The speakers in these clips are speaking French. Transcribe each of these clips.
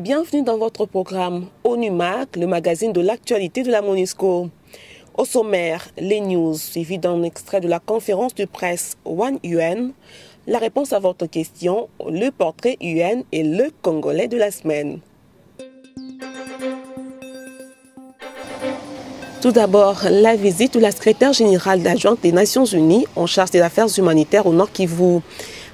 Bienvenue dans votre programme ONUMAC, le magazine de l'actualité de la MONUSCO. Au sommaire, les news suivies d'un extrait de la conférence de presse One UN, la réponse à votre question, le portrait UN et le Congolais de la semaine. Tout d'abord, la visite de la secrétaire générale adjointe des Nations Unies en charge des affaires humanitaires au Nord Kivu.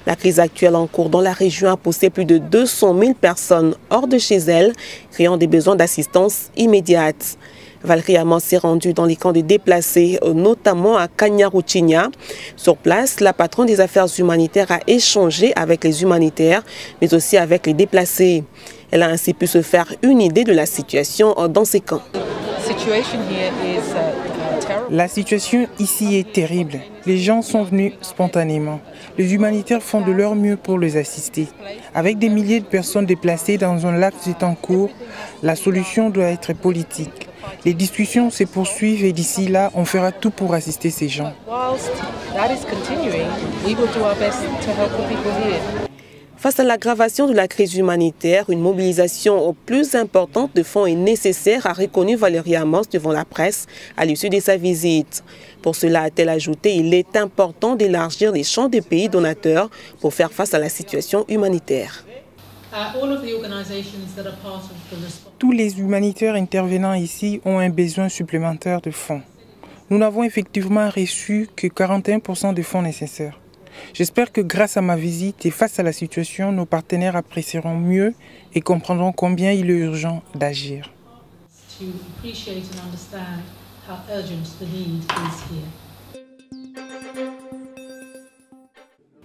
La crise actuelle en cours dans la région a poussé plus de 200 000 personnes hors de chez elles, créant des besoins d'assistance immédiate. Valérie Amon s'est rendue dans les camps de déplacés, notamment à Kanyaruchinya. Sur place, la patronne des affaires humanitaires a échangé avec les humanitaires, mais aussi avec les déplacés. Elle a ainsi pu se faire une idée de la situation dans ces camps. La situation ici est terrible. Les gens sont venus spontanément. Les humanitaires font de leur mieux pour les assister. Avec des milliers de personnes déplacées dans un laps de temps court, la solution doit être politique. Les discussions se poursuivent et d'ici là, on fera tout pour assister ces gens. Face à l'aggravation de la crise humanitaire, une mobilisation plus importante de fonds est nécessaire, a reconnu Valérie Amos devant la presse à l'issue de sa visite. Pour cela, a-t-elle ajouté, il est important d'élargir les champs des pays donateurs pour faire face à la situation humanitaire. Tous les humanitaires intervenant ici ont un besoin supplémentaire de fonds. Nous n'avons effectivement reçu que 41% des fonds nécessaires. J'espère que grâce à ma visite et face à la situation, nos partenaires apprécieront mieux et comprendront combien il est urgent d'agir.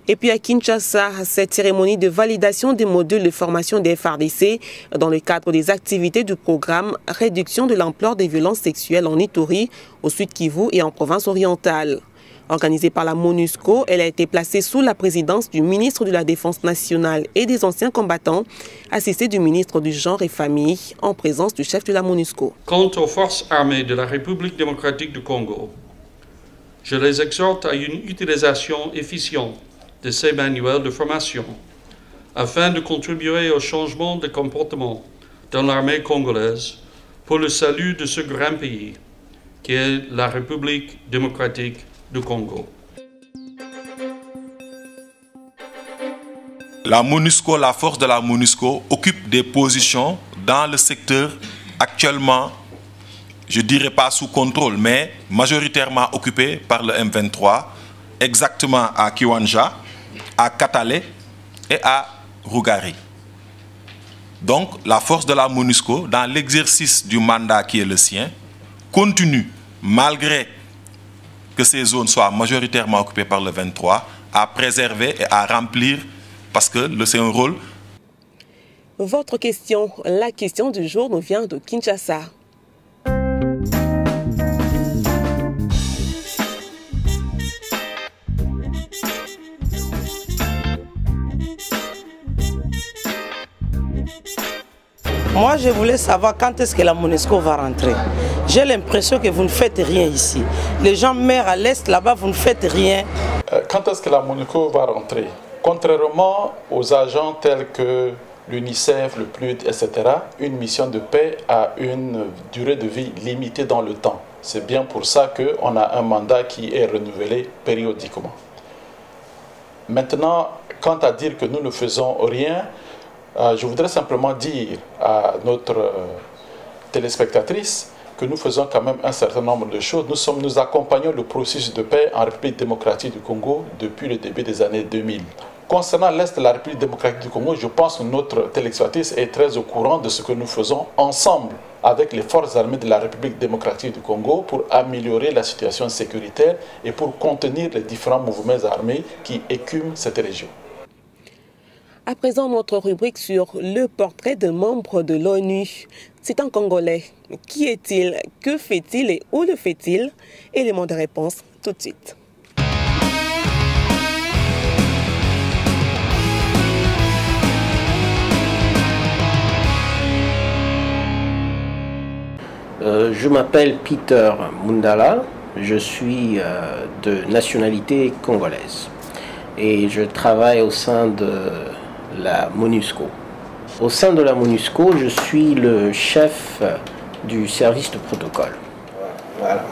Et puis à Kinshasa, cette cérémonie de validation des modules de formation des FARDC dans le cadre des activités du programme Réduction de l'ampleur des violences sexuelles en Ituri, au Sud Kivu et en province orientale. Organisée par la MONUSCO, elle a été placée sous la présidence du ministre de la Défense nationale et des anciens combattants, assisté du ministre du Genre et Famille, en présence du chef de la MONUSCO. Quant aux forces armées de la République démocratique du Congo, je les exhorte à une utilisation efficiente de ces manuels de formation afin de contribuer au changement de comportement dans l'armée congolaise pour le salut de ce grand pays qui est la République démocratique du Congo. La MONUSCO, la force de la MONUSCO occupe des positions dans le secteur actuellement, je ne dirais pas sous contrôle, mais majoritairement occupé par le M23, exactement à Kiwanja, à Katale et à Rougari. Donc la force de la MONUSCO, dans l'exercice du mandat qui est le sien, continue, malgré que ces zones soient majoritairement occupées par le 23, à préserver et à remplir, parce que c'est un rôle. Votre question, la question du jour nous vient de Kinshasa. Moi, je voulais savoir quand est-ce que la MONUSCO va rentrer. J'ai l'impression que vous ne faites rien ici. Les gens meurent à l'est, là-bas, vous ne faites rien. Quand est-ce que la MONUSCO va rentrer? Contrairement aux agents tels que l'UNICEF, le PNUD, etc., une mission de paix a une durée de vie limitée dans le temps. C'est bien pour ça qu'on a un mandat qui est renouvelé périodiquement. Maintenant, quant à dire que nous ne faisons rien, je voudrais simplement dire à notre téléspectatrice que nous faisons quand même un certain nombre de choses. Nous accompagnons le processus de paix en République démocratique du Congo depuis le début des années 2000. Concernant l'Est de la République démocratique du Congo, je pense que notre téléspectatrice est très au courant de ce que nous faisons ensemble avec les forces armées de la République démocratique du Congo pour améliorer la situation sécuritaire et pour contenir les différents mouvements armés qui écument cette région. À présent, notre rubrique sur le portrait d'un membre de l'ONU. C'est un Congolais. Qui est-il? Que fait-il et où le fait-il? Élément de réponse tout de suite. Je m'appelle Peter Mundala, je suis de nationalité congolaise et je travaille au sein de la MONUSCO. Au sein de la MONUSCO, je suis le chef du service de protocole. Voilà.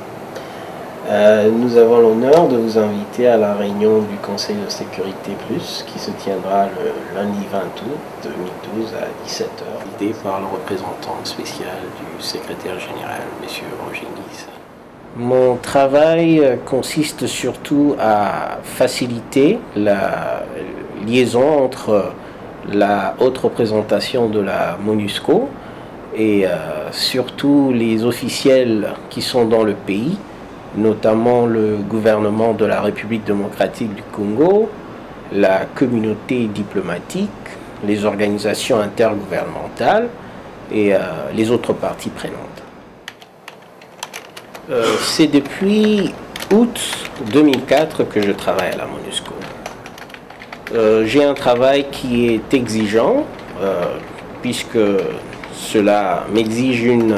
Nous avons l'honneur de vous inviter à la réunion du Conseil de sécurité plus qui se tiendra le lundi 20 août 2012 à 17h, guidé par le représentant spécial du secrétaire général, M. Roger Guise. Mon travail consiste surtout à faciliter la liaison entre la haute représentation de la MONUSCO et surtout les officiels qui sont dans le pays, notamment le gouvernement de la République démocratique du Congo, la communauté diplomatique, les organisations intergouvernementales et les autres parties prenantes. C'est depuis août 2004 que je travaille à la MONUSCO. J'ai un travail qui est exigeant, puisque cela m'exige une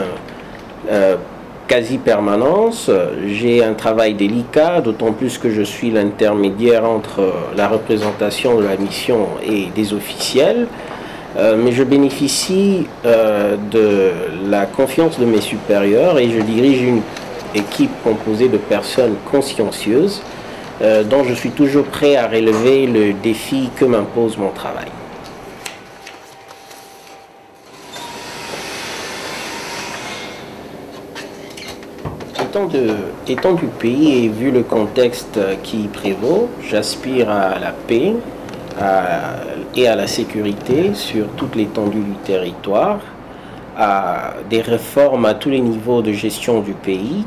quasi-permanence. J'ai un travail délicat, d'autant plus que je suis l'intermédiaire entre la représentation de la mission et des officiels. Mais je bénéficie de la confiance de mes supérieurs et je dirige une équipe composée de personnes consciencieuses dont je suis toujours prêt à relever le défi que m'impose mon travail. Étant du pays et vu le contexte qui y prévaut, j'aspire à la paix et à la sécurité sur toute l'étendue du territoire, à des réformes à tous les niveaux de gestion du pays,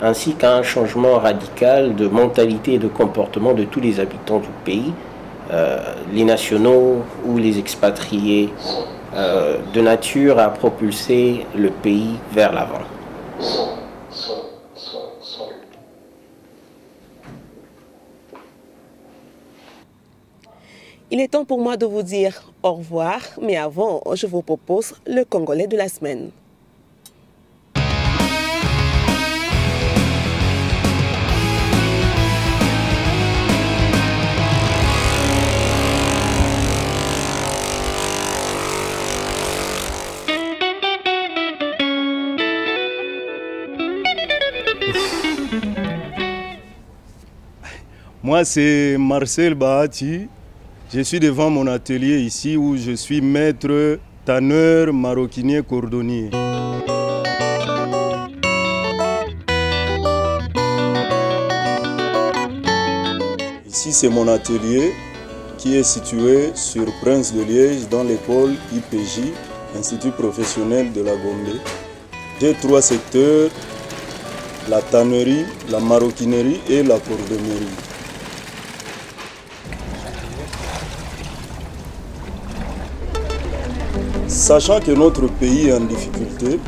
ainsi qu'à un changement radical de mentalité et de comportement de tous les habitants du pays, les nationaux ou les expatriés, de nature à propulser le pays vers l'avant. Il est temps pour moi de vous dire au revoir, mais avant, je vous propose le Congolais de la semaine. Moi, c'est Marcel Bahati. Je suis devant mon atelier ici où je suis maître tanneur maroquinier cordonnier. Ici, c'est mon atelier qui est situé sur Prince de Liège dans l'école IPJ, Institut professionnel de la Gombe. J'ai 3 secteurs, la tannerie, la maroquinerie et la cordonnerie. Sachant que notre pays est en difficulté,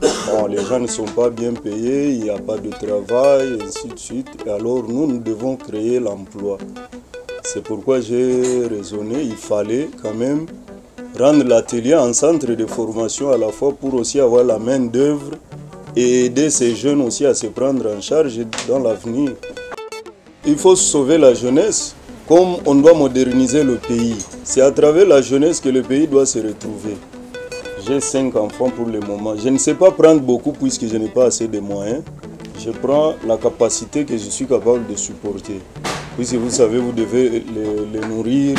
bon, les gens ne sont pas bien payés, il n'y a pas de travail, et ainsi de suite. Et alors nous devons créer l'emploi. C'est pourquoi j'ai raisonné, il fallait quand même rendre l'atelier un centre de formation à la fois pour aussi avoir la main d'œuvre et aider ces jeunes aussi à se prendre en charge dans l'avenir. Il faut sauver la jeunesse. Comme on doit moderniser le pays, c'est à travers la jeunesse que le pays doit se retrouver. J'ai 5 enfants pour le moment. Je ne sais pas prendre beaucoup puisque je n'ai pas assez de moyens. Je prends la capacité que je suis capable de supporter. Puisque vous savez, vous devez les nourrir,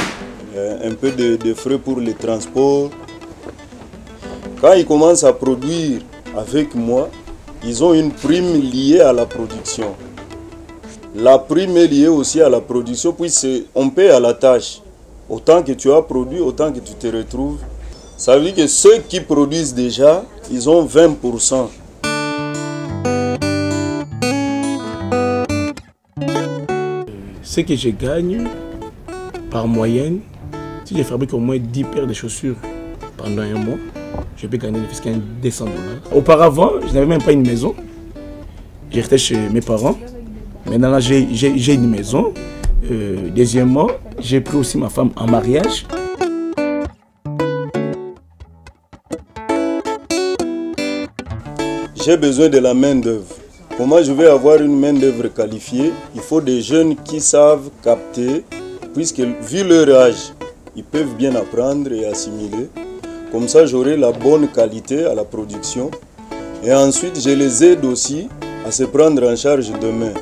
un peu de frais pour les transports. Quand ils commencent à produire avec moi, ils ont une prime liée à la production. La prime est liée aussi à la production, puisqu'on paie à la tâche. Autant que tu as produit, autant que tu te retrouves. Ça veut dire que ceux qui produisent déjà, ils ont 20%. Ce que je gagne par moyenne, si je fabrique au moins 10 paires de chaussures pendant un mois, je peux gagner jusqu'à $200. Auparavant, je n'avais même pas une maison. J'étais chez mes parents. Maintenant, là, j'ai une maison. Deuxièmement, j'ai pris aussi ma femme en mariage. J'ai besoin de la main-d'œuvre. Comment je vais avoir une main-d'œuvre qualifiée? Il faut des jeunes qui savent capter, puisque vu leur âge, ils peuvent bien apprendre et assimiler. Comme ça, j'aurai la bonne qualité à la production. Et ensuite, je les aide aussi à se prendre en charge demain.